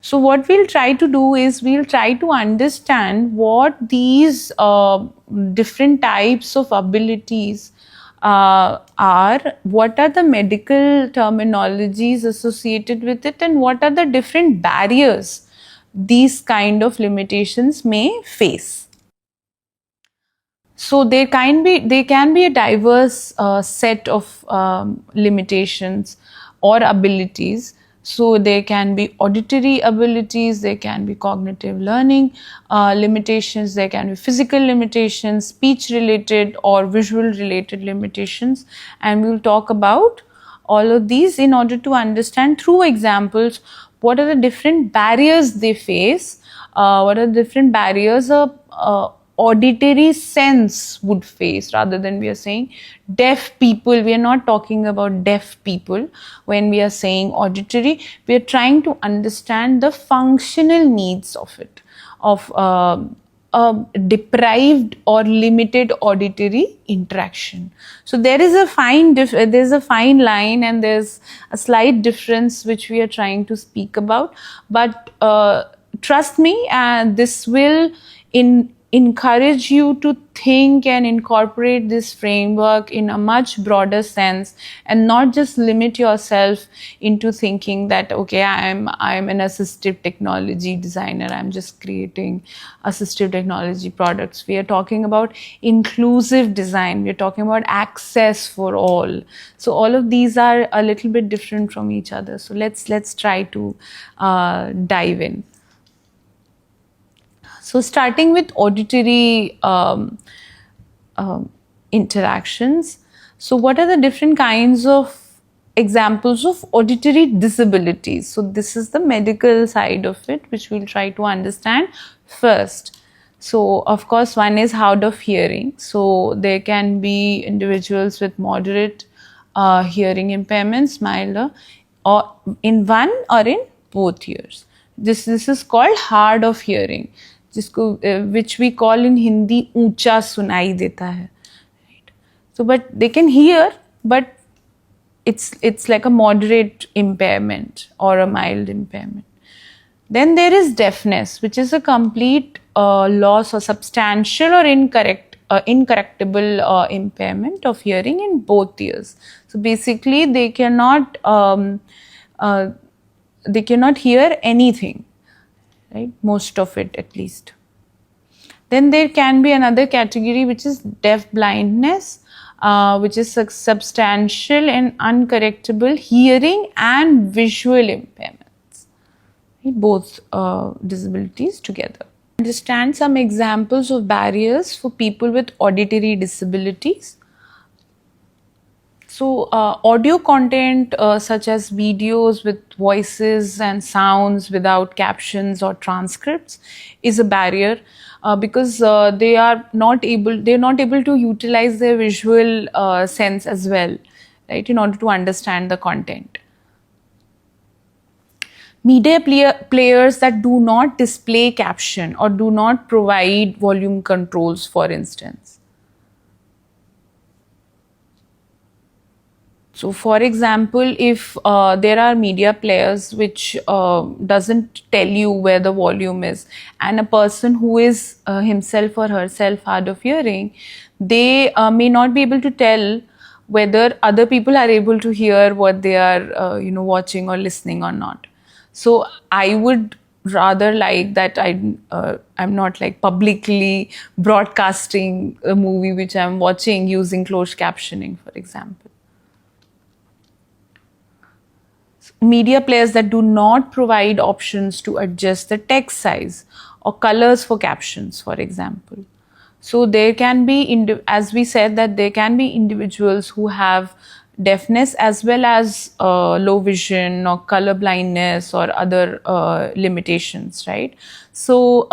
So what we'll try to do is we'll try to understand what these different types of abilities are, what are the medical terminologies associated with it, and what are the different barriers these kind of limitations may face. So they can be a diverse set of limitations or abilities. So there can be auditory abilities, there can be cognitive learning limitations, there can be physical limitations, speech related or visual related limitations, and we will talk about all of these in order to understand through examples what are the different barriers they face, what are the different barriers auditory sense would face. Rather than we are saying deaf people, we are not talking about deaf people. When we are saying auditory, we are trying to understand the functional needs of it, of a deprived or limited auditory interaction. So there is a fine line, and there's a slight difference which we are trying to speak about, but trust me, this will encourage you to think and incorporate this framework in a much broader sense, and not just limit yourself into thinking that, okay, I'm an assistive technology designer, I'm just creating assistive technology products. We are talking about inclusive design, we are talking about access for all. So all of these are a little bit different from each other. So let's try to dive in. So starting with auditory interactions. So what are the different kinds of examples of auditory disabilities? So this is the medical side of it, which we'll try to understand first. So of course, one is hard of hearing. So there can be individuals with moderate hearing impairments, milder, or in one or in both ears. This is called hard of hearing, जिसको which we call in Hindi ऊंचा सुनाई देता है. So but they can hear, but it's like a moderate impairment or a mild impairment. Then there is deafness, which is a complete loss or substantial or incorrectable impairment of hearing in both ears. So basically they cannot hear anything, right? Most of it at least. Then there can be another category, which is deaf blindness, which is substantial and uncorrectable hearing and visual impairments, right? Both disabilities together. Understand some examples of barriers for people with auditory disabilities. So audio content such as videos with voices and sounds without captions or transcripts is a barrier because they're not able to utilize their visual sense as well, right, in order to understand the content. Media players that do not display caption or do not provide volume controls, for instance. So for example, if there are media players which doesn't tell you where the volume is, and a person who is himself or herself hard of hearing, they may not be able to tell whether other people are able to hear what they are watching or listening or not. So I would rather like that I'm not like publicly broadcasting a movie which I'm watching using closed captioning, for example. Media players that do not provide options to adjust the text size or colors for captions, for example. So there can be, as we said, that there can be individuals who have deafness as well as low vision or color blindness or other limitations, right? So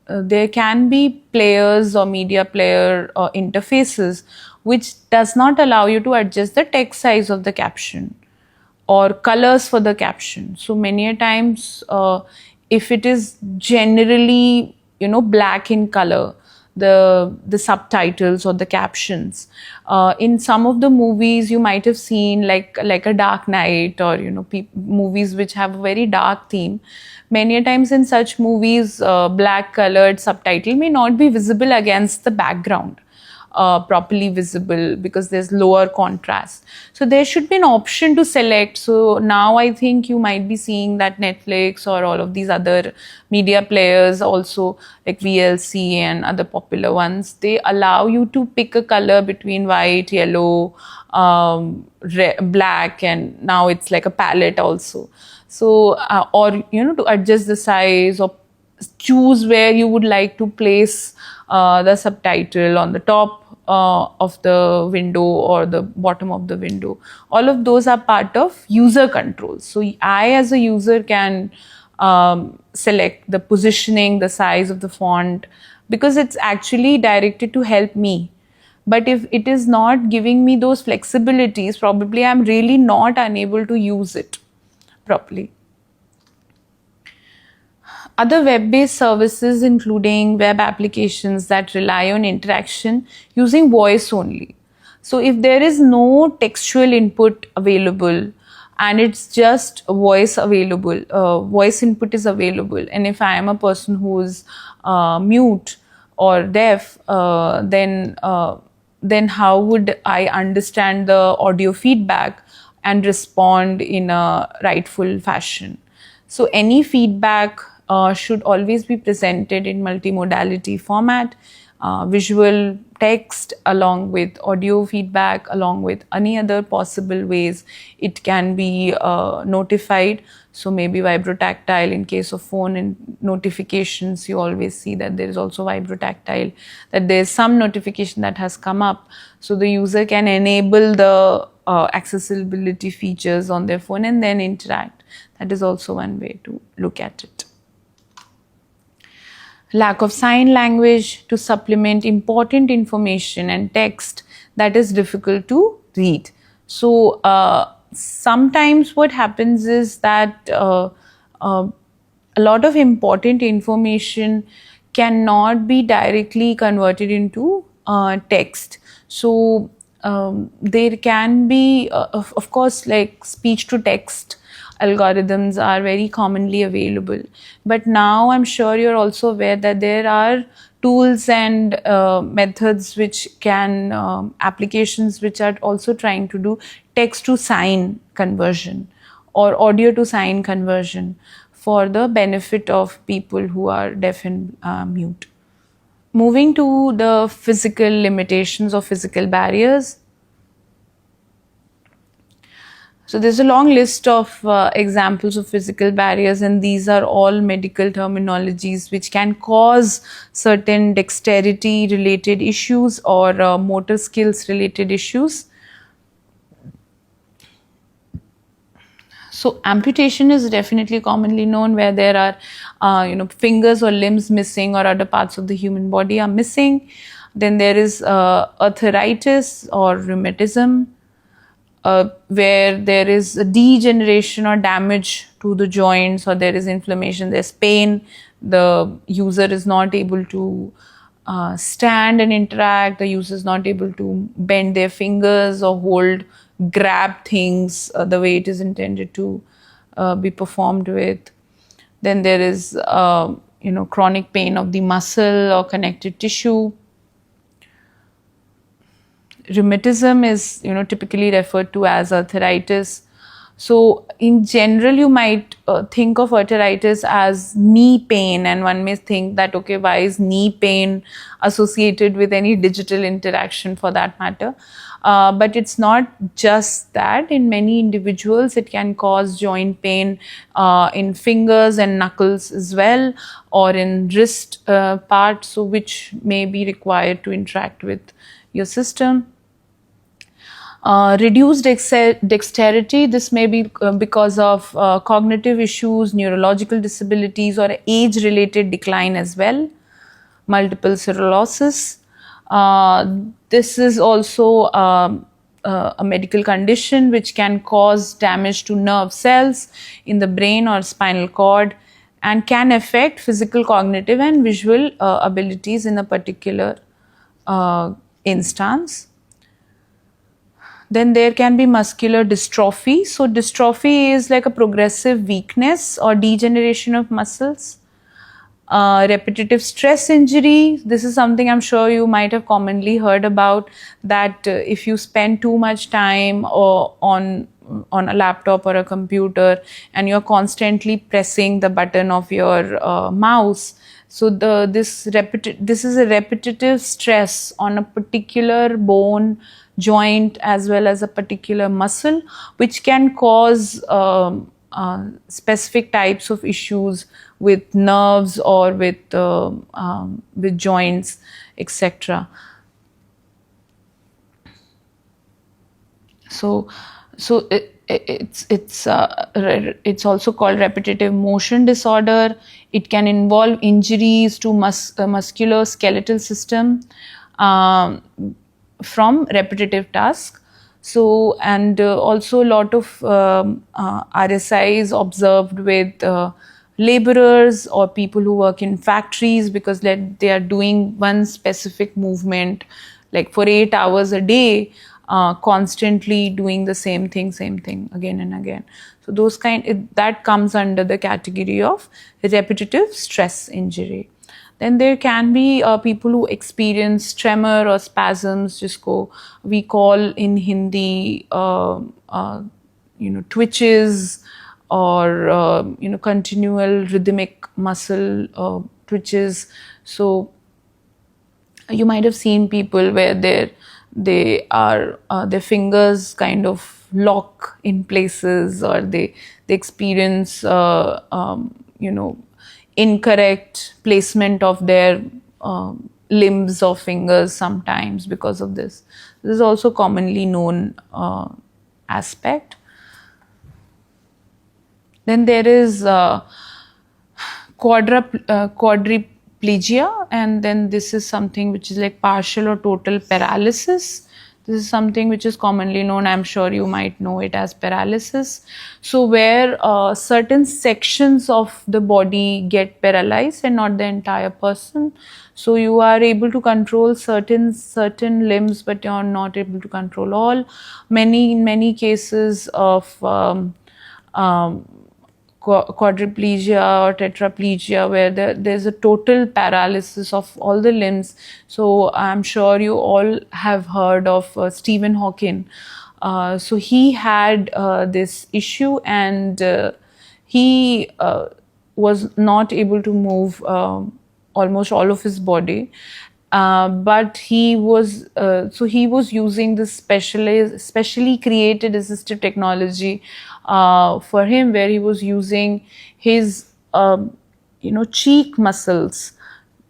there can be players or media player interfaces which does not allow you to adjust the text size of the caption or colors for the caption. So many a times if it is generally black in color, the subtitles or the captions. In some of the movies you might have seen, like a Dark Knight, or movies which have a very dark theme. Many a times in such movies, black colored subtitle may not be visible against the background, properly visible, because there's lower contrast. So there should be an option to select. So now I think you might be seeing that Netflix or all of these other media players also, like VLC and other popular ones, they allow you to pick a color between white, yellow, black, and now it's like a palette also. So or to adjust the size, or choose where you would like to place the subtitle, on the top of the window or the bottom of the window. All of those are part of user control. So I as a user can select the positioning, the size of the font, because it's actually directed to help me. But if it is not giving me those flexibilities, probably I'm really not unable to use it properly. Other web-based services, including web applications that rely on interaction using voice only. So if there is no textual input available and it's just voice available, voice input is available, and if I am a person who is mute or deaf, then how would I understand the audio feedback and respond in a rightful fashion? So any feedback should always be presented in multimodality format, visual, text, along with audio feedback, along with any other possible ways it can be notified. So maybe vibrotactile in case of phone and notifications, you always see that there is also vibrotactile, that there is some notification that has come up. So the user can enable the accessibility features on their phone and then interact. That is also one way to look at it. Lack of sign language to supplement important information and text that is difficult to read. So sometimes what happens is that a lot of important information cannot be directly converted into text. So there can be, of course, like speech to text algorithms are very commonly available. But now I'm sure you're also aware that there are tools and methods which can, applications which are also trying to do text to sign conversion or audio to sign conversion for the benefit of people who are deaf and mute. Moving to the physical limitations or physical barriers. So there's a long list of examples of physical barriers, and these are all medical terminologies which can cause certain dexterity related issues or motor skills related issues. So amputation is definitely commonly known, where there are fingers or limbs missing, or other parts of the human body are missing. Then there is arthritis or rheumatism, where there is a degeneration or damage to the joints, or there is inflammation, there's pain, the user is not able to stand and interact, the user is not able to bend their fingers or grab things the way it is intended to be performed with. Then there is chronic pain of the muscle or connective tissue. Rheumatism is typically referred to as arthritis. So in general, you might think of arthritis as knee pain, and one may think that, okay, why is knee pain associated with any digital interaction for that matter? But it's not just that. In many individuals, it can cause joint pain in fingers and knuckles as well, or in wrist parts, so which may be required to interact with your system. Reduced dexterity, this may be because of cognitive issues, neurological disabilities, or age-related decline as well. Multiple sclerosis. This is also a medical condition which can cause damage to nerve cells in the brain or spinal cord, and can affect physical, cognitive, and visual abilities in a particular instance. Then there can be muscular dystrophy. So dystrophy is like a progressive weakness or degeneration of muscles. Repetitive stress injury, this is something I'm sure you might have commonly heard about, that if you spend too much time on a laptop or a computer and you're constantly pressing the button of your mouse, so this is a repetitive stress on a particular bone, joint, as well as a particular muscle, which can cause specific types of issues with nerves or with joints, etc. So it's also called repetitive motion disorder. It can involve injuries to muscular skeletal system from repetitive tasks. So, and also a lot of RSIs observed with laborers or people who work in factories, because they are doing one specific movement like for 8 hours a day, constantly doing the same thing again and again. So those that comes under the category of repetitive stress injury. Then there can be people who experience tremor or spasms, we call in Hindi, twitches, or continual rhythmic muscle twitches. So you might have seen people where their fingers kind of lock in places, or they experience incorrect placement of their limbs or fingers sometimes because of this. This is also commonly known aspect. Then there is quadriplegia, and then this is something which is like partial or total paralysis. This is something which is commonly known, I'm sure you might know it as paralysis. So where certain sections of the body get paralyzed and not the entire person. So you are able to control certain limbs, but you are not able to control all. In many cases of quadriplegia or tetraplegia, where there's a total paralysis of all the limbs. So I'm sure you all have heard of Stephen Hawking. So he had this issue, and he was not able to move almost all of his body. But he was using this specially created assistive technology for him, where he was using his cheek muscles.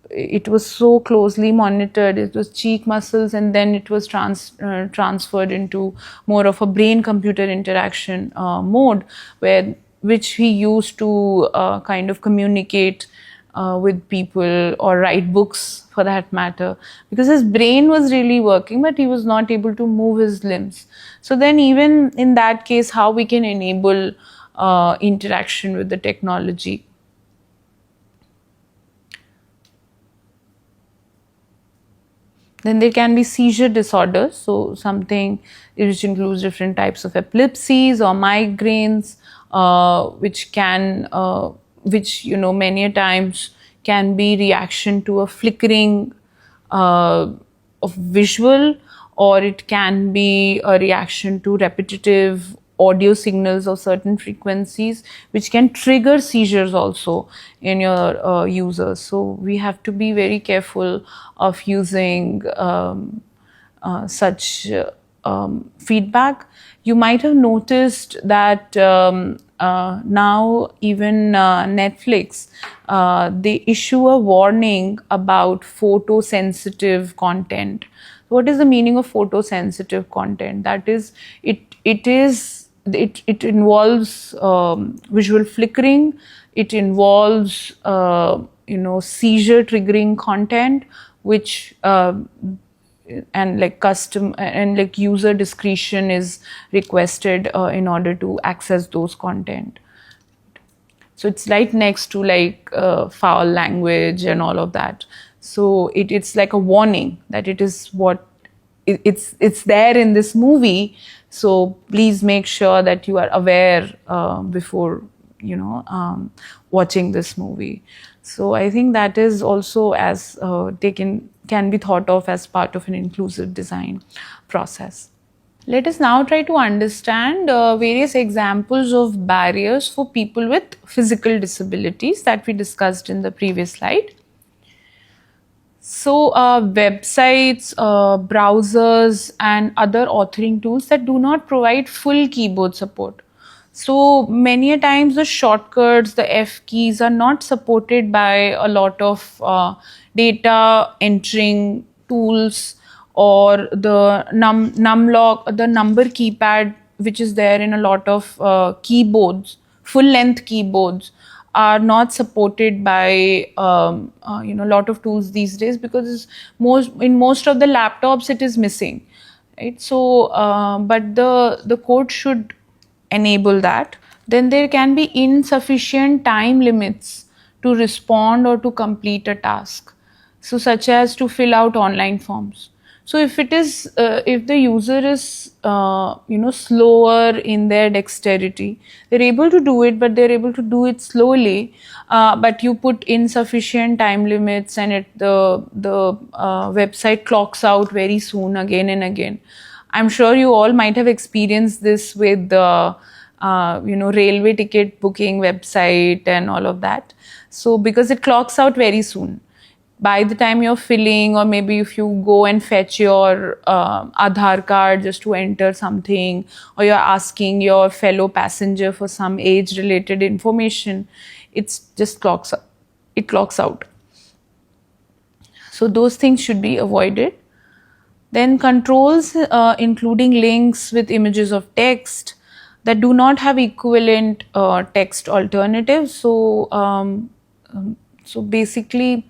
It was so closely monitored. It was cheek muscles, and then it was transferred into more of a brain-computer interaction mode, which he used to kind of communicate with people or write books, for that matter, because his brain was really working, but he was not able to move his limbs. So then even in that case, how we can enable interaction with the technology. Then there can be seizure disorders, so something which includes different types of epilepsies or migraines, which many a times can be reaction to a flickering of visual, or it can be a reaction to repetitive audio signals of certain frequencies, which can trigger seizures also in your users. So we have to be very careful of using such feedback. You might have noticed that now even Netflix, they issue a warning about photosensitive content. What is the meaning of photosensitive content? That is, it involves visual flickering. It involves seizure triggering content, which and like custom and like user discretion is requested in order to access those content. So it's right next to like foul language and all of that. So it's like a warning that it is what it's there in this movie. So please make sure that you are aware before watching this movie. So I think that is also as can be thought of as part of an inclusive design process. Let us now try to understand various examples of barriers for people with physical disabilities that we discussed in the previous slide. So, websites, browsers, and other authoring tools that do not provide full keyboard support. So, many a times the shortcuts, the F keys are not supported by a lot of data entering tools, or the numlock, the number keypad, which is there in a lot of keyboards, full length keyboards, are not supported by a lot of tools these days, because most of the laptops it is missing, right? So but the code should enable that. Then there can be insufficient time limits to respond or to complete a task, so such as to fill out online forms. So if it is if the user is slower in their dexterity, they're able to do it, but they're able to do it slowly. But you put insufficient time limits, and the website clocks out very soon, again and again. I'm sure you all might have experienced this with the railway ticket booking website and all of that. So because it clocks out very soon, by the time you're filling, or maybe if you go and fetch your Aadhaar card just to enter something, or you're asking your fellow passenger for some age related information, it clocks out. So those things should be avoided. Then controls including links with images of text that do not have equivalent text alternatives. So basically,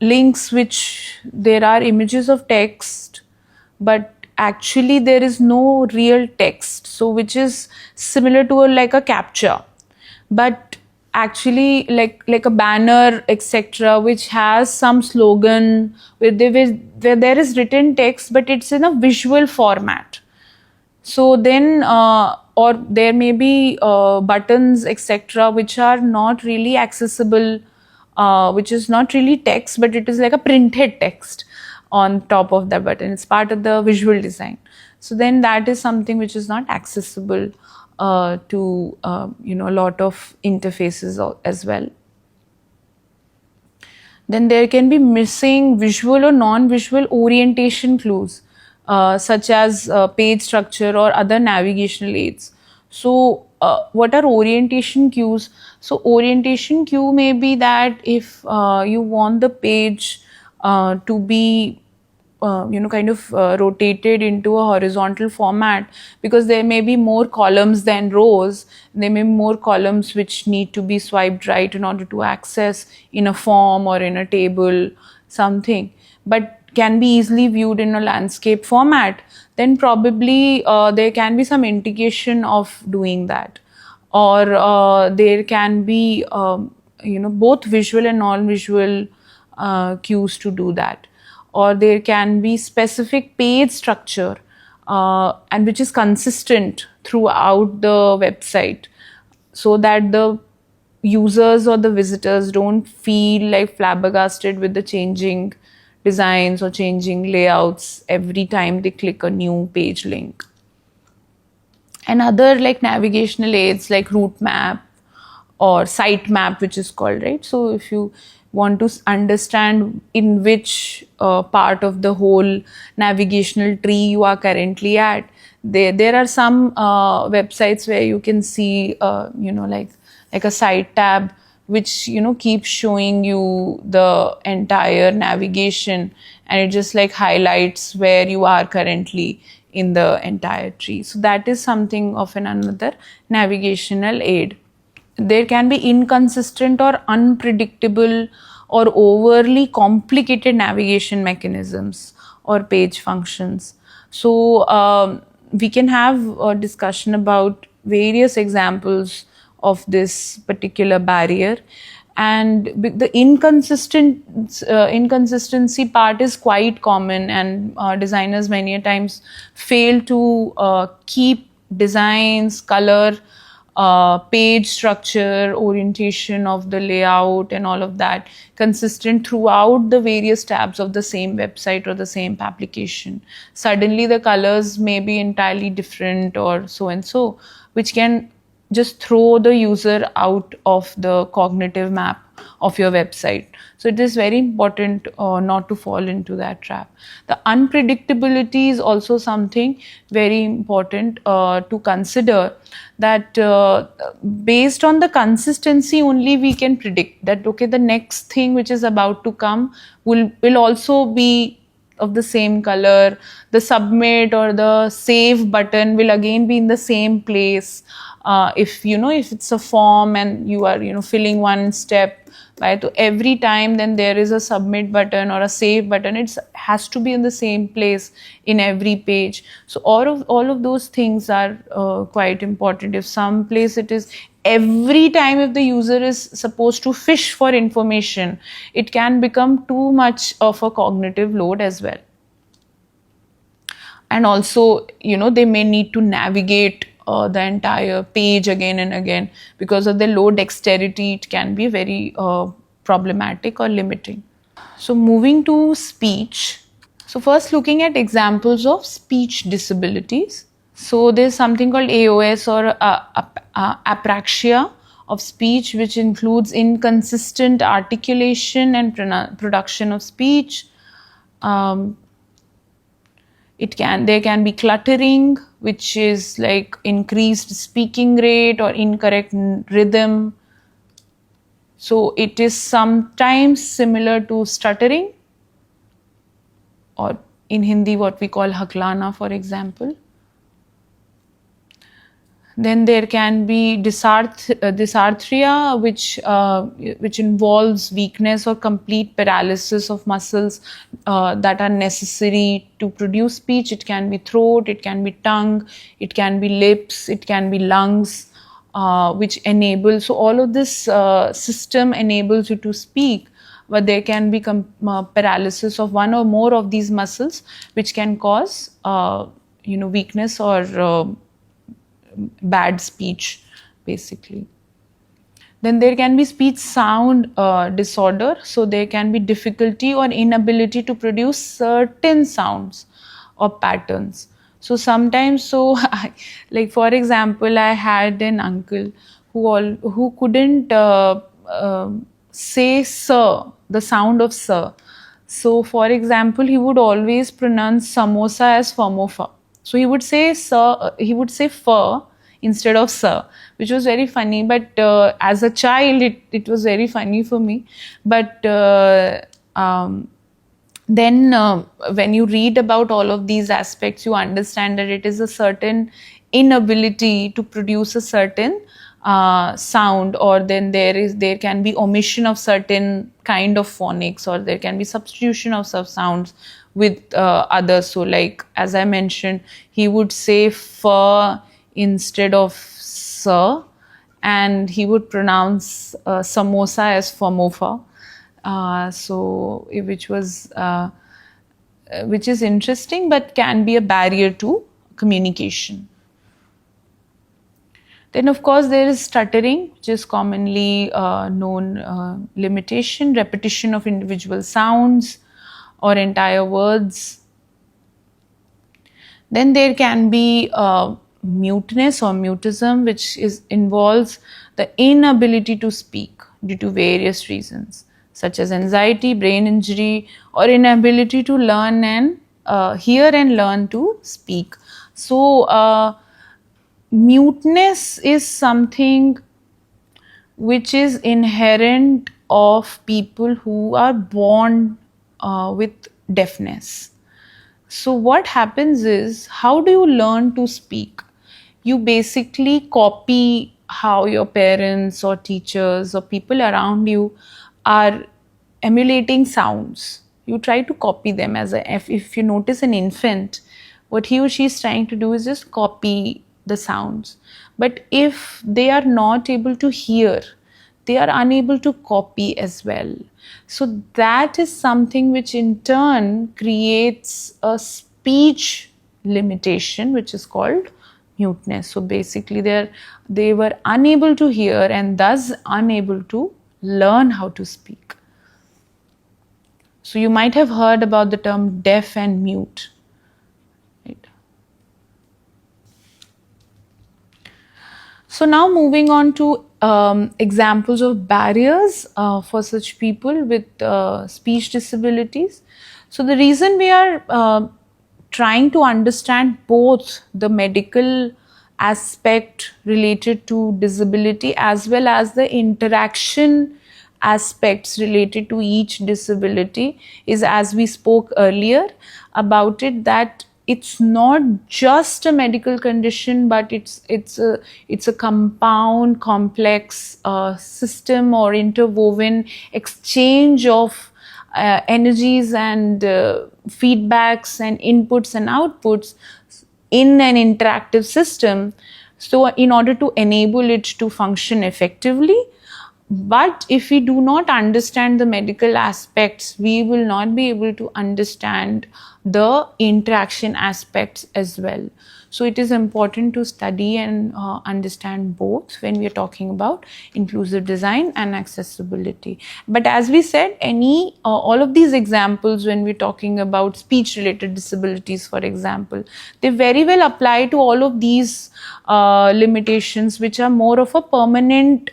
links which there are images of text, but actually there is no real text, so which is similar to like a captcha, but actually like a banner, etc., which has some slogan where there is written text, but it's in a visual format. So then or there may be buttons, etc., which are not really accessible, which is not really text, but it is like a printed text on top of the button. It's part of the visual design. So then that is something which is not accessible to a lot of interfaces as well. Then there can be missing visual or non-visual orientation clues, such as page structure or other navigational aids. So what are orientation cues? So orientation cue may be that if you want the page to be rotated into a horizontal format, because there may be more columns than rows. There may be more columns which need to be swiped right in order to access in a form or in a table something, but can be easily viewed in a landscape format. Then probably there can be some indication of doing that, or there can be both visual and non-visual cues to do that. Or there can be specific page structure and which is consistent throughout the website, so that the users or the visitors don't feel like flabbergasted with the changing designs or changing layouts every time they click a new page link. And other like navigational aids like route map or site map, which is called, right? So if you want to understand in which part of the whole navigational tree you are currently at, there are some websites where you can see like a site tab which keeps showing you the entire navigation, and it just like highlights where you are currently in the entire tree. So that is something of another navigational aid. There can be inconsistent or unpredictable or overly complicated navigation mechanisms or page functions. So we can have a discussion about various examples of this particular barrier. And the inconsistency part is quite common, and designers many a times fail to keep designs, color, page structure, orientation of the layout and all of that consistent throughout the various tabs of the same website or the same application. Suddenly the colors may be entirely different or so and so, which can just throw the user out of the cognitive map of your website. So it is very important not to fall into that trap. The unpredictability is also something very important to consider, that based on the consistency only we can predict that okay, the next thing which is about to come will also be of the same color. The submit or the save button will again be in the same place. If if it's a form and you are filling one step, right, so every time then there is a submit button or a save button, it has to be in the same place in every page. So all of those things are quite important. If some place it is every time, if the user is supposed to fish for information, it can become too much of a cognitive load as well. And also they may need to navigate the entire page again and again. Because of the low dexterity, it can be very problematic or limiting. So moving to speech. So first, looking at examples of speech disabilities. So there's something called AOS, or apraxia of speech, which includes inconsistent articulation and production of speech. There can be cluttering, which is like increased speaking rate or incorrect rhythm. So it is sometimes similar to stuttering, or in Hindi what we call haklana, for example. Then there can be dysarthria, which involves weakness or complete paralysis of muscles that are necessary to produce speech. It can be throat, it can be tongue, it can be lips, it can be lungs, which enable. So all of this system enables you to speak, but there can be paralysis of one or more of these muscles, which can cause weakness or bad speech, basically. Then there can be speech sound disorder. So there can be difficulty or inability to produce certain sounds or patterns. So sometimes, like for example, I had an uncle who couldn't say sir, the sound of sir. So for example, he would always pronounce samosa as famofa. So he would say sir, he would say fur instead of sir, which was very funny. But as a child, it was very funny for me. But then when you read about all of these aspects, you understand that it is a certain inability to produce a certain sound, or then there can be omission of certain kind of phonics, or there can be substitution of some sounds with others. So like as I mentioned, he would say fur instead of sir, and he would pronounce samosa as famofa. Which is interesting, but can be a barrier to communication. Then, of course, there is stuttering, which is commonly known limitation, repetition of individual sounds or entire words. Then there can be muteness or mutism, which involves the inability to speak due to various reasons, such as anxiety, brain injury, or inability to learn and hear and learn to speak. So, muteness is something which is inherent of people who are born with deafness. So what happens is, how do you learn to speak? You basically copy how your parents or teachers or people around you are emulating sounds. You try to copy them. If you notice an infant, what he or she is trying to do is just copy the sounds. But if they are not able to hear, they are unable to copy as well. So that is something which in turn creates a speech limitation, which is called muteness. So basically they were unable to hear and thus unable to learn how to speak. So you might have heard about the term deaf and mute. Right? So now moving on to examples of barriers for such people with speech disabilities. So the reason we are trying to understand both the medical aspect related to disability as well as the interaction aspects related to each disability is, as we spoke earlier about it, that it's not just a medical condition, but it's a compound, complex system or interwoven exchange of energies and feedbacks and inputs and outputs in an interactive system. So in order to enable it to function effectively, but if we do not understand the medical aspects, we will not be able to understand the interaction aspects as well. So it is important to study and understand both when we are talking about inclusive design and accessibility. But as we said, all of these examples, when we're talking about speech related disabilities, for example, they very well apply to all of these limitations, which are more of a permanent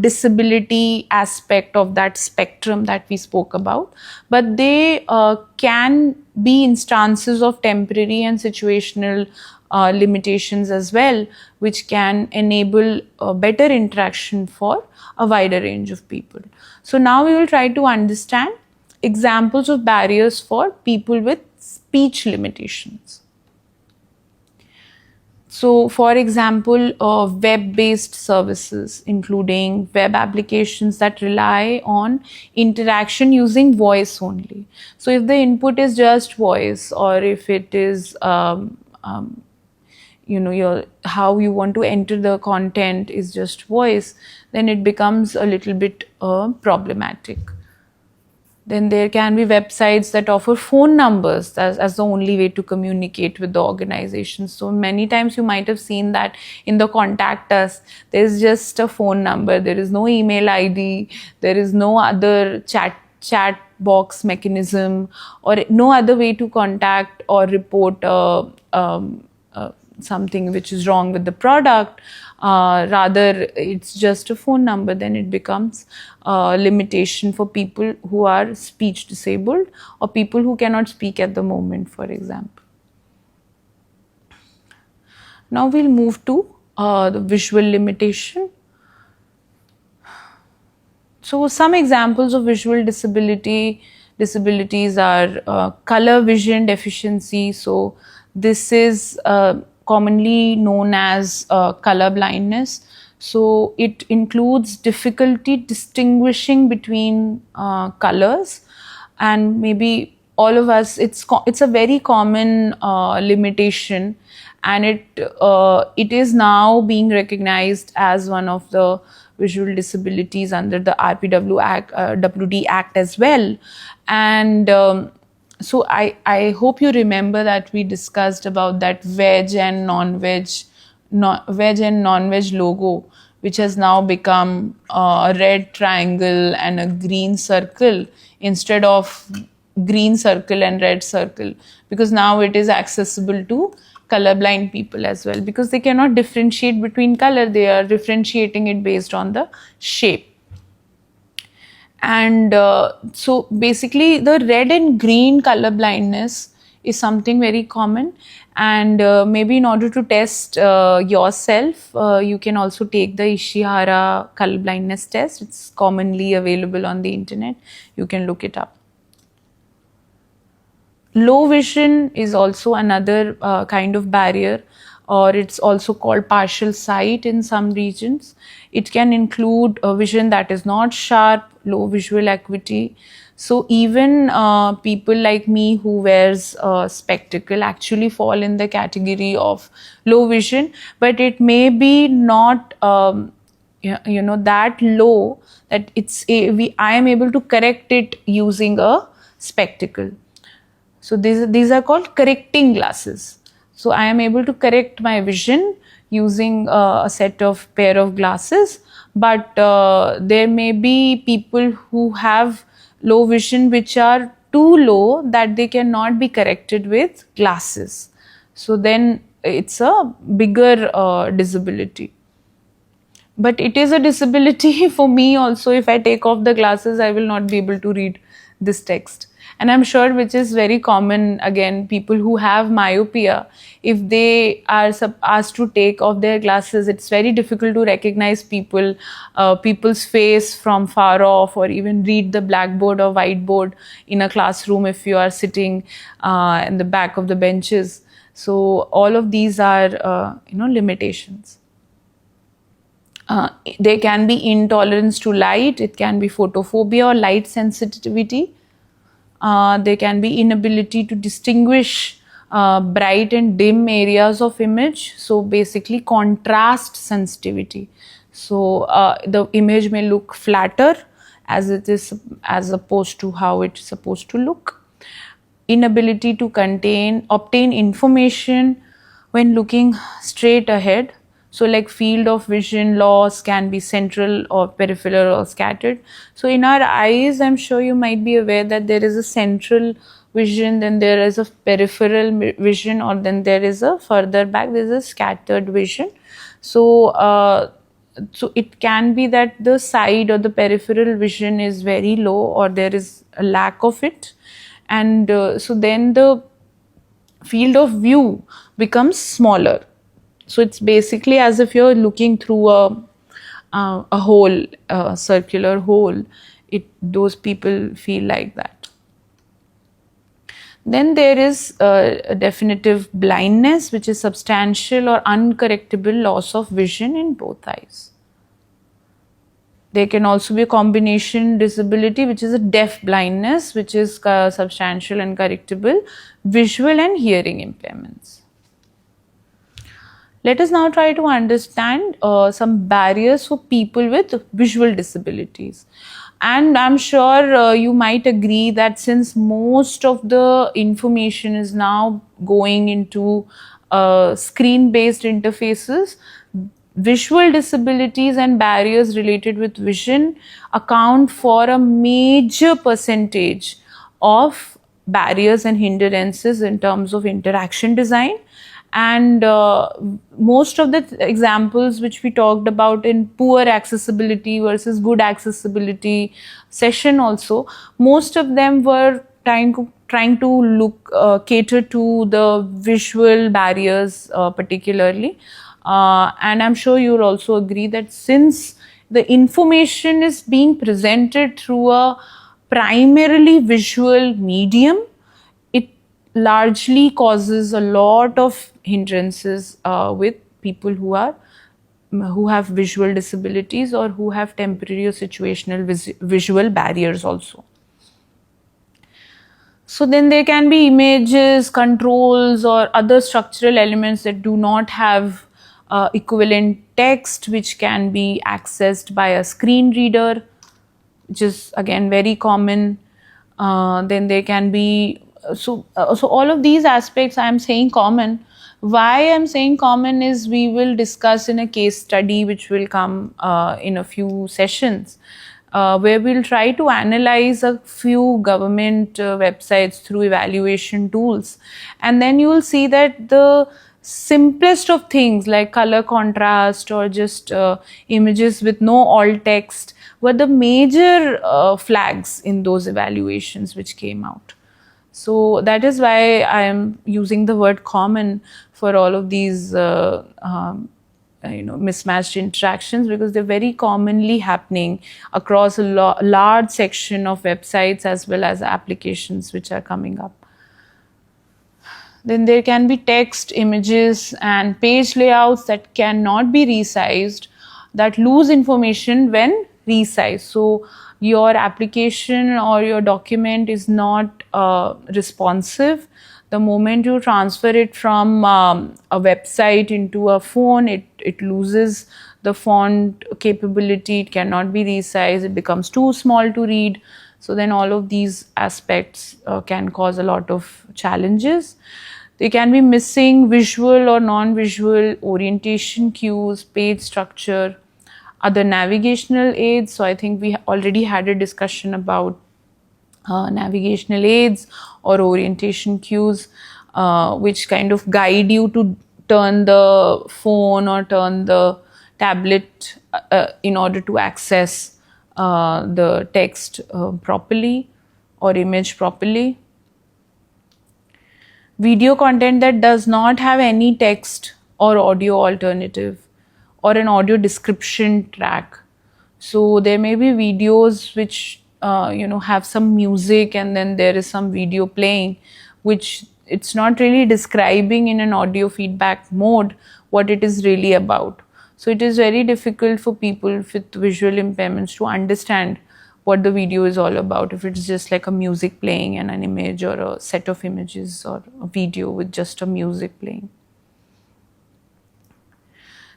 disability aspect of that spectrum that we spoke about, but they can be instances of temporary and situational limitations as well, which can enable better interaction for a wider range of people. So now we will try to understand examples of barriers for people with speech limitations. So, for example, web-based services, including web applications that rely on interaction using voice only. So, if the input is just voice, or if it is, how you want to enter the content is just voice, then it becomes a little bit problematic. Then there can be websites that offer phone numbers as the only way to communicate with the organization. So many times you might have seen that in the contact us, there's just a phone number. There is no email ID. There is no other chat box mechanism or no other way to contact or report something which is wrong with the product. Rather, it's just a phone number. Then it becomes a limitation for people who are speech disabled or people who cannot speak at the moment, for example. Now we'll move to the visual limitation. So some examples of visual disabilities are color vision deficiency. So this is commonly known as color blindness. So it includes difficulty distinguishing between colors, and maybe all of us, it's a very common limitation, and it is now being recognized as one of the visual disabilities under the RPW Act, WD Act as well. And so I hope you remember that we discussed about that veg and non-veg logo, which has now become a red triangle and a green circle instead of green circle and red circle, because now it is accessible to colorblind people as well, because they cannot differentiate between color. They are differentiating it based on the shape. And so basically the red and green color blindness is something very common, and maybe in order to test yourself, you can also take the Ishihara color blindness test. It's commonly available on the internet. You can look it up. Low vision is also another kind of barrier, or it's also called partial sight in some regions. It can include a vision that is not sharp, low visual acuity. So even people like me who wears spectacle actually fall in the category of low vision, but it may be not that low that I am able to correct it using a spectacle. So these are called correcting glasses. So I am able to correct my vision using a set of pair of glasses. But there may be people who have low vision which are too low that they cannot be corrected with glasses. So then it's a bigger disability. But it is a disability for me also. If I take off the glasses, I will not be able to read this text. And I'm sure, which is very common, again, people who have myopia, if they are asked to take off their glasses, it's very difficult to recognize people's face from far off, or even read the blackboard or whiteboard in a classroom if you are sitting in the back of the benches. So all of these are limitations. There can be intolerance to light, it can be photophobia or light sensitivity. There can be inability to distinguish bright and dim areas of image. So basically contrast sensitivity. So the image may look flatter as it is, as opposed to how it's supposed to look. Inability to obtain information when looking straight ahead. So like field of vision loss can be central or peripheral or scattered. So in our eyes, I'm sure you might be aware that there is a central vision, then there is a peripheral vision, or then there is a further back, there is a scattered vision. So so it can be that the side or the peripheral vision is very low, or there is a lack of it. And so then the field of view becomes smaller. So it's basically as if you're looking through a hole, a circular hole. Those people feel like that. Then there is a definitive blindness, which is substantial or uncorrectable loss of vision in both eyes. There can also be a combination disability, which is a deaf blindness, which is substantial and correctable visual and hearing impairments. Let us now try to understand some barriers for people with visual disabilities. And I'm sure you might agree that since most of the information is now going into screen-based interfaces, visual disabilities and barriers related with vision account for a major percentage of barriers and hindrances in terms of interaction design. And most of the examples which we talked about in poor accessibility versus good accessibility session also, most of them were trying to cater to the visual barriers particularly. And I'm sure you'll also agree that since the information is being presented through a primarily visual medium, it largely causes a lot of hindrances with people who have visual disabilities or who have temporary or situational visual barriers also. So then there can be images, controls, or other structural elements that do not have equivalent text, which can be accessed by a screen reader, which is again very common. Then there can be so all of these aspects I am saying common. Why I am saying common is we will discuss in a case study which will come in a few sessions, where we'll try to analyze a few government websites through evaluation tools, and then you will see that the simplest of things like color contrast or just images with no alt text were the major flags in those evaluations which came out. So that is why I am using the word common for all of these mismatched interactions, because they're very commonly happening across a large section of websites as well as applications which are coming up. Then there can be text, images, and page layouts that cannot be resized, that lose information when resized. So your application or your document is not responsive, the moment you transfer it from a website into a phone, it loses the font capability, it cannot be resized, it becomes too small to read. So then all of these aspects can cause a lot of challenges. They can be missing visual or non-visual orientation cues, page structure, other navigational aids. So I think we already had a discussion about navigational aids or orientation cues, which kind of guide you to turn the phone or turn the tablet in order to access the text properly or image properly. Video content that does not have any text or audio alternative or an audio description track. So there may be videos which have some music and then there is some video playing, which it's not really describing in an audio feedback mode what it is really about. So it is very difficult for people with visual impairments to understand what the video is all about if it's just like a music playing and an image or a set of images or a video with just a music playing.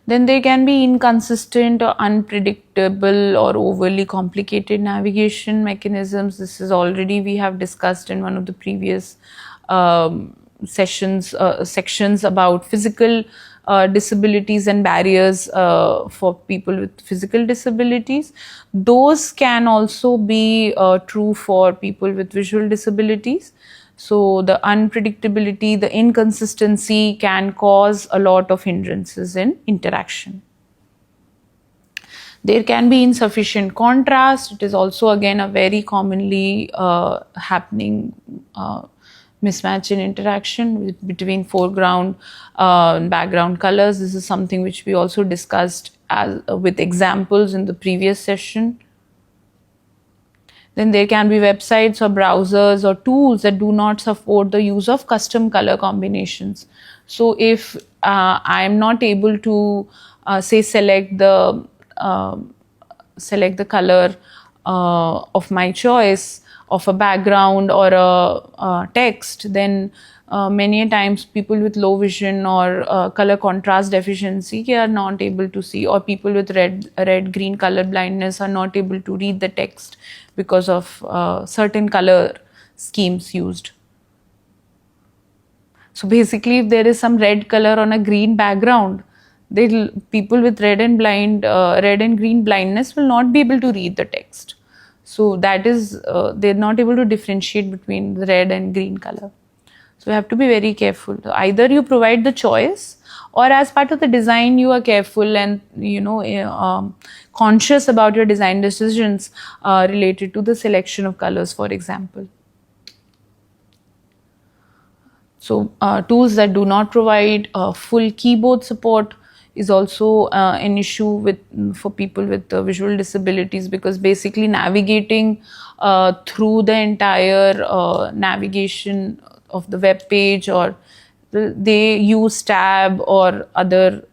Then there can be inconsistent or unpredictable or overly complicated navigation mechanisms. This is already we have discussed in one of the previous sections about physical disabilities and barriers for people with physical disabilities. Those can also be true for people with visual disabilities. So the unpredictability, the inconsistency can cause a lot of hindrances in interaction. There can be insufficient contrast. It is also again a very commonly happening mismatch in interaction between foreground and background colors. This is something which we also discussed with examples in the previous session. Then there can be websites or browsers or tools that do not support the use of custom color combinations. So if I am not able to say select the color of my choice of a background or a text, then many times people with low vision or color contrast deficiency are not able to see, or people with red-green color blindness are not able to read the text because of certain color schemes used. So basically, if there is some red color on a green background, people with red and green blindness will not be able to read the text. So that is, they're not able to differentiate between the red and green color. So you have to be very careful. Either you provide the choice, or as part of the design, you are careful and conscious about your design decisions related to the selection of colors, for example. So tools that do not provide full keyboard support is also an issue for people with visual disabilities, because basically navigating through the entire navigation of the web page, or they use tab or other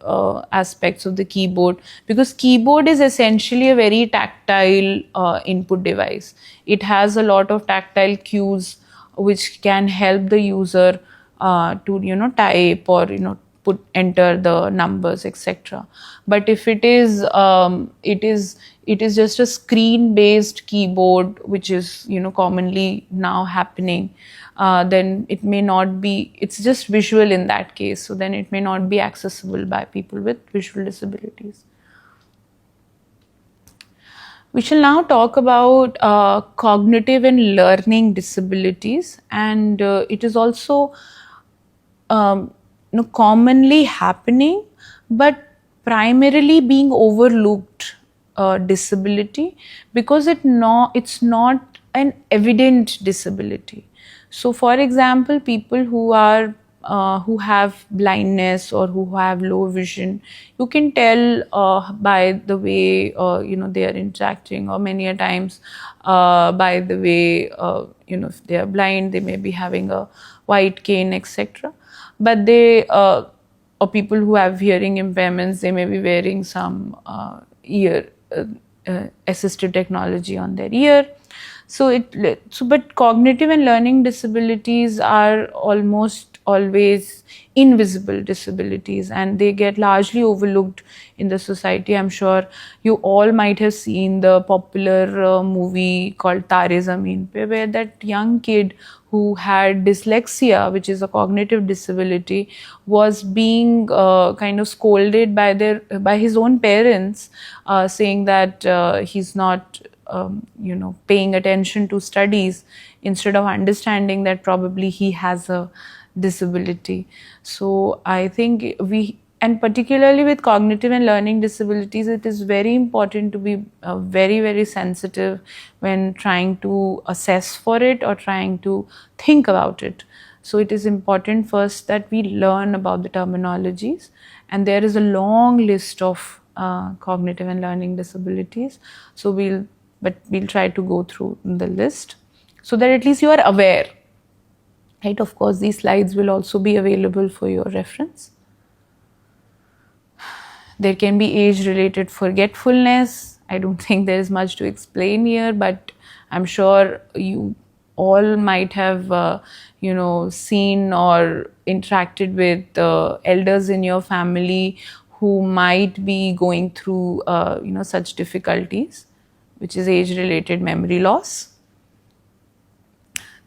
aspects of the keyboard, because keyboard is essentially a very tactile input device. It has a lot of tactile cues which can help the user to type or enter the numbers, etc. But if it is just a screen based keyboard, which is commonly now happening, then it may not be, it's just visual in that case, so then it may not be accessible by people with visual disabilities. We shall now talk about cognitive and learning disabilities, and it is also commonly happening, but primarily being overlooked disability, because it's not an evident disability. So for example, people who have blindness or who have low vision, you can tell by the way they are interacting, or many a times by the way if they are blind, they may be having a white cane, etc. But they or people who have hearing impairments, they may be wearing some assistive technology on their ear. But cognitive and learning disabilities are almost always invisible disabilities, and they get largely overlooked in the society. I'm sure you all might have seen the popular movie called Tare Zameen Pe, where that young kid who had dyslexia, which is a cognitive disability, was being kind of scolded by his own parents, saying that he's not paying attention to studies, instead of understanding that probably he has a disability. So I think and particularly with cognitive and learning disabilities, it is very important to be very, very sensitive when trying to assess for it or trying to think about it. So it is important first that we learn about the terminologies, and there is a long list of cognitive and learning disabilities. So we'll try to go through the list so that at least you are aware. Right? Of course, these slides will also be available for your reference. There can be age-related forgetfulness. I don't think there is much to explain here, but I'm sure you all might have, seen or interacted with elders in your family who might be going through, such difficulties, which is age-related memory loss.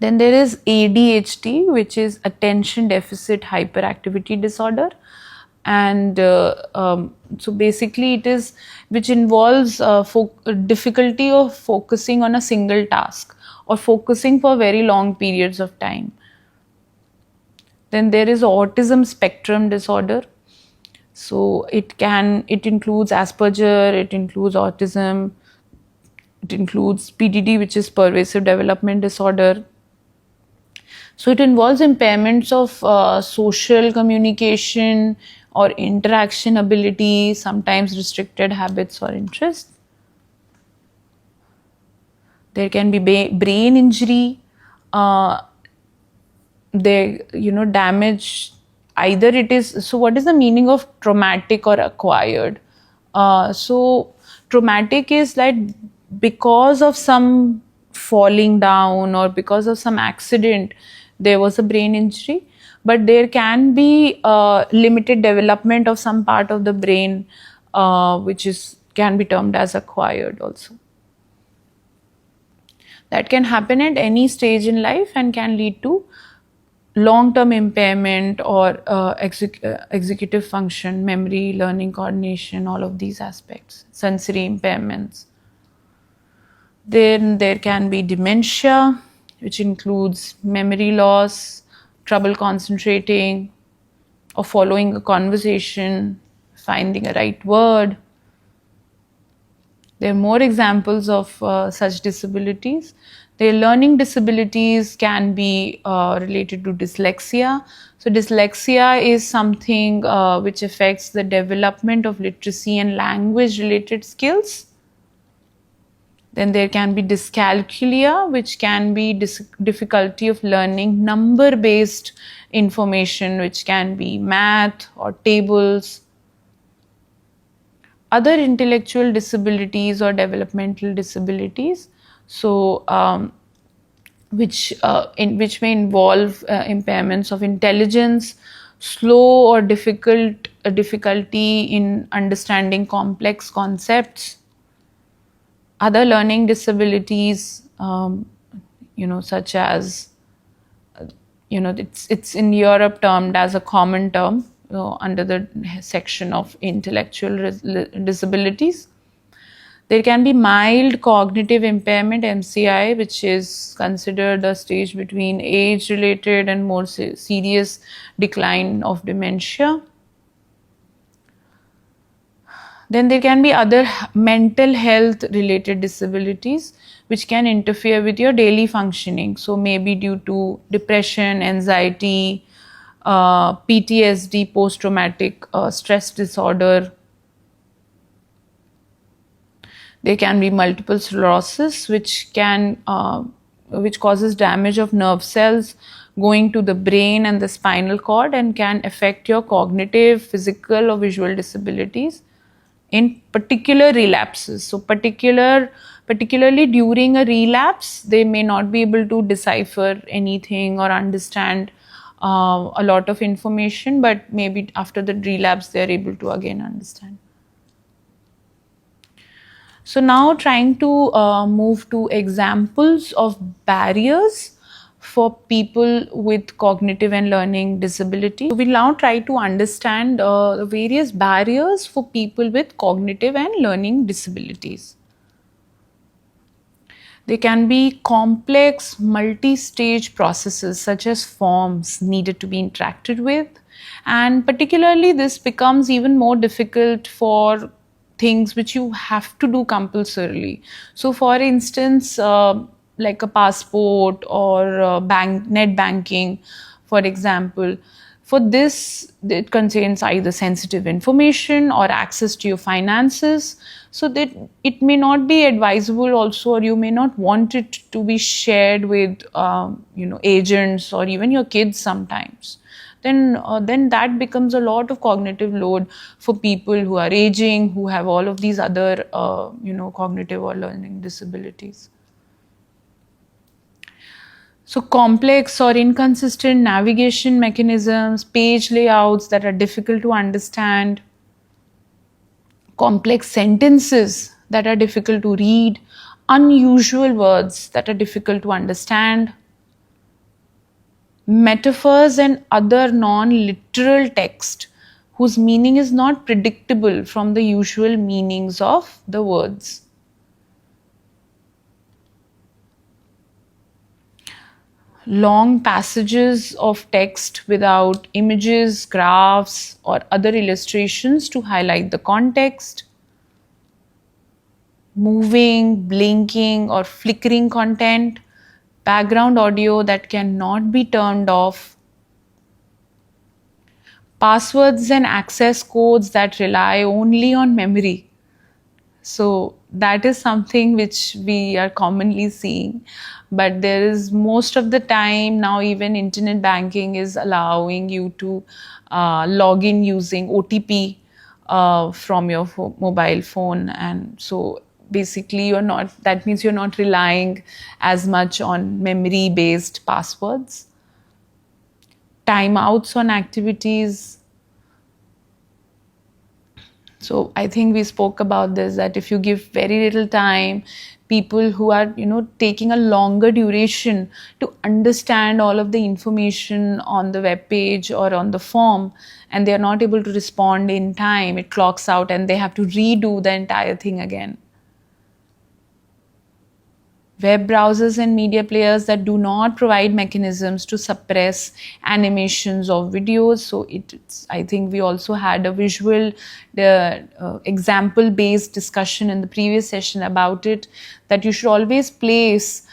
Then there is ADHD, which is attention deficit hyperactivity disorder. And so basically it is, which involves difficulty of focusing on a single task or focusing for very long periods of time. Then there is autism spectrum disorder. So it includes Asperger, it includes autism, it includes PDD, which is pervasive development disorder. So it involves impairments of social communication or interaction ability, sometimes restricted habits or interests. There can be brain injury, damage. Either it is, so what is the meaning of traumatic or acquired? So traumatic is like because of some falling down or because of some accident, there was a brain injury, but there can be limited development of some part of the brain, which can be termed as acquired also. That can happen at any stage in life and can lead to long-term impairment or executive function, memory, learning, coordination, all of these aspects, sensory impairments. Then there can be dementia, which includes memory loss, trouble concentrating or following a conversation, finding a right word. There are more examples of such disabilities. The learning disabilities can be related to dyslexia. So dyslexia is something which affects the development of literacy and language-related skills. Then there can be dyscalculia, which can be difficulty of learning number-based information, which can be math or tables. Other intellectual disabilities or developmental disabilities, so which may involve impairments of intelligence, slow or difficulty in understanding complex concepts. Other learning disabilities, such as, it's in Europe termed as a common term under the section of intellectual disabilities. There can be mild cognitive impairment, MCI, which is considered a stage between age-related and more serious decline of dementia. Then there can be other mental health related disabilities which can interfere with your daily functioning. So maybe due to depression, anxiety, PTSD, post-traumatic stress disorder. There can be multiple sclerosis, which causes damage of nerve cells going to the brain and the spinal cord and can affect your cognitive, physical or visual disabilities. in particular relapses. So particularly during a relapse, they may not be able to decipher anything or understand a lot of information, but maybe after the relapse, they are able to again understand. So now trying to move to examples of barriers for people with cognitive and learning disability. So we'll now try to understand the various barriers for people with cognitive and learning disabilities. They can be complex multi-stage processes such as forms needed to be interacted with, and particularly this becomes even more difficult for things which you have to do compulsorily. So for instance, like a passport or net banking, for example, for this, it contains either sensitive information or access to your finances, so that it may not be advisable also, or you may not want it to be shared with agents or even your kids sometimes. Then that becomes a lot of cognitive load for people who are aging, who have all of these other cognitive or learning disabilities. So complex or inconsistent navigation mechanisms, page layouts that are difficult to understand, complex sentences that are difficult to read, unusual words that are difficult to understand, metaphors and other non-literal text whose meaning is not predictable from the usual meanings of the words. Long passages of text without images, graphs, or other illustrations to highlight the context. Moving, blinking, or flickering content. Background audio that cannot be turned off. Passwords and access codes that rely only on memory. So that is something which we are commonly seeing, but there is most of the time now even internet banking is allowing you to log in using OTP from your mobile phone, and so basically that means you're not relying as much on memory based passwords. Timeouts on activities. So I think we spoke about this, that if you give very little time, people who are taking a longer duration to understand all of the information on the web page or on the form, and they are not able to respond in time, it clocks out and they have to redo the entire thing again. Web browsers and media players that do not provide mechanisms to suppress animations of videos. So I think we also had a visual example-based discussion in the previous session about it, that you should always place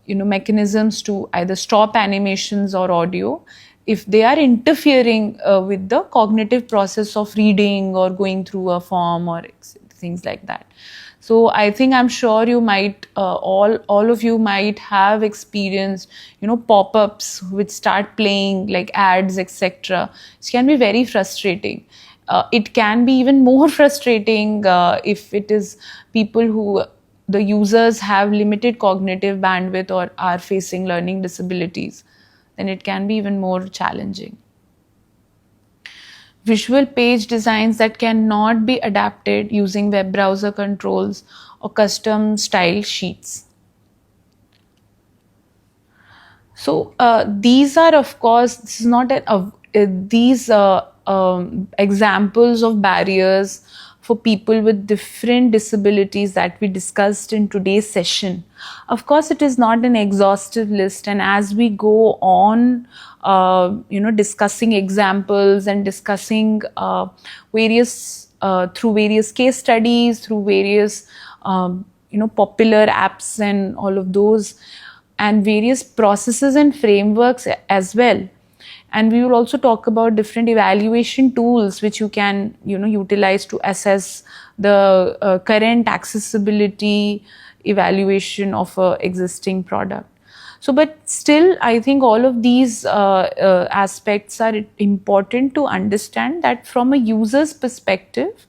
mechanisms to either stop animations or audio if they are interfering with the cognitive process of reading or going through a form or things like that. So I think I'm sure you might all of you might have experienced pop-ups which start playing like ads, etc. It can be very frustrating. It can be even more frustrating if it is people who the users have limited cognitive bandwidth or are facing learning disabilities. Then it can be even more challenging. Visual page designs that cannot be adapted using web browser controls or custom style sheets. So these are, of course, this is not these examples of barriers for people with different disabilities that we discussed in today's session. Of course, it is not an exhaustive list, and as we go on discussing examples and discussing various through various case studies, through various popular apps and all of those, and various processes and frameworks as well. And we will also talk about different evaluation tools which you can utilize to assess the current accessibility evaluation of a existing product. So, but still, I think all of these aspects are important to understand, that from a user's perspective,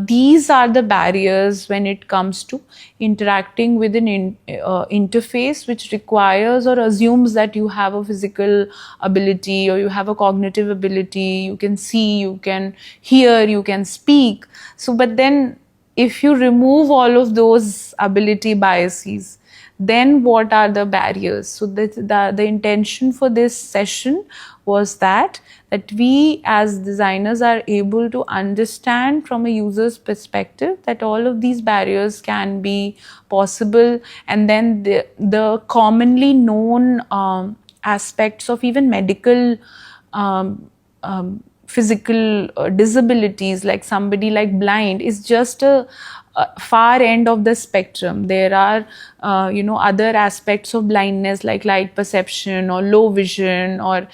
These are the barriers when it comes to interacting with an interface which requires or assumes that you have a physical ability or you have a cognitive ability, you can see, you can hear, you can speak. So, but then if you remove all of those ability biases, then what are the barriers? So the intention for this session was that we as designers are able to understand from a user's perspective that all of these barriers can be possible, and then the commonly known aspects of even medical physical disabilities, like somebody like blind is just a far end of the spectrum. There are other aspects of blindness like light perception or low vision or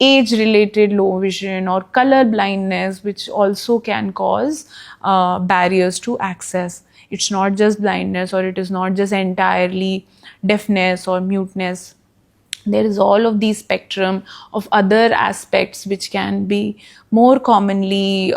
age related low vision or color blindness, which also can cause barriers to access. It's not just blindness, or it is not just entirely deafness or muteness. There is all of these spectrum of other aspects which can be more commonly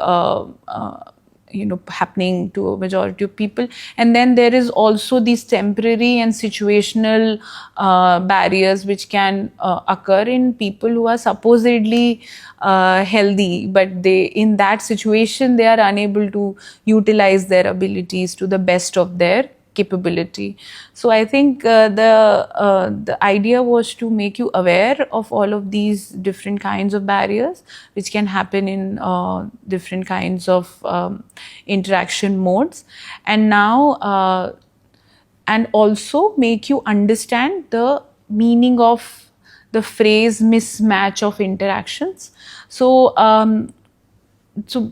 happening to a majority of people. And then there is also these temporary and situational barriers which can occur in people who are supposedly healthy, but they, in that situation, they are unable to utilize their abilities to the best of their capability. So I think the idea was to make you aware of all of these different kinds of barriers which can happen in different kinds of interaction modes, and now and also make you understand the meaning of the phrase mismatch of interactions. So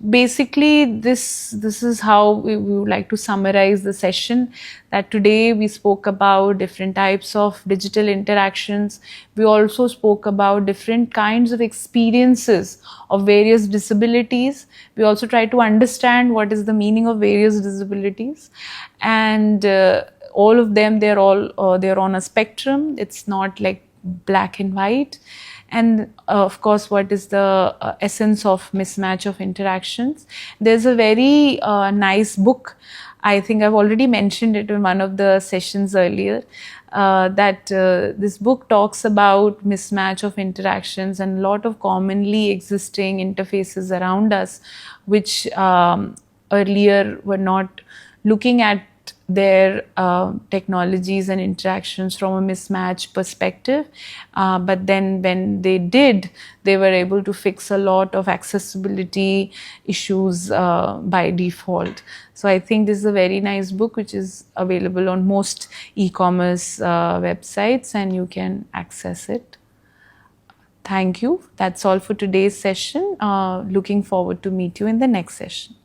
basically this is how we would like to summarize the session, that today we spoke about different types of digital interactions. We also spoke about different kinds of experiences of various disabilities. We also tried to understand what is the meaning of various disabilities, and all of them, they're on a spectrum. It's not like black and white. And of course, what is the essence of mismatch of interactions? There's a very nice book. I think I've already mentioned it in one of the sessions earlier, that this book talks about mismatch of interactions and a lot of commonly existing interfaces around us, which earlier were not looking at their technologies and interactions from a mismatch perspective. But then when they did, they were able to fix a lot of accessibility issues by default. So I think this is a very nice book which is available on most e-commerce websites, and you can access it. Thank you. That's all for today's session. Looking forward to meet you in the next session.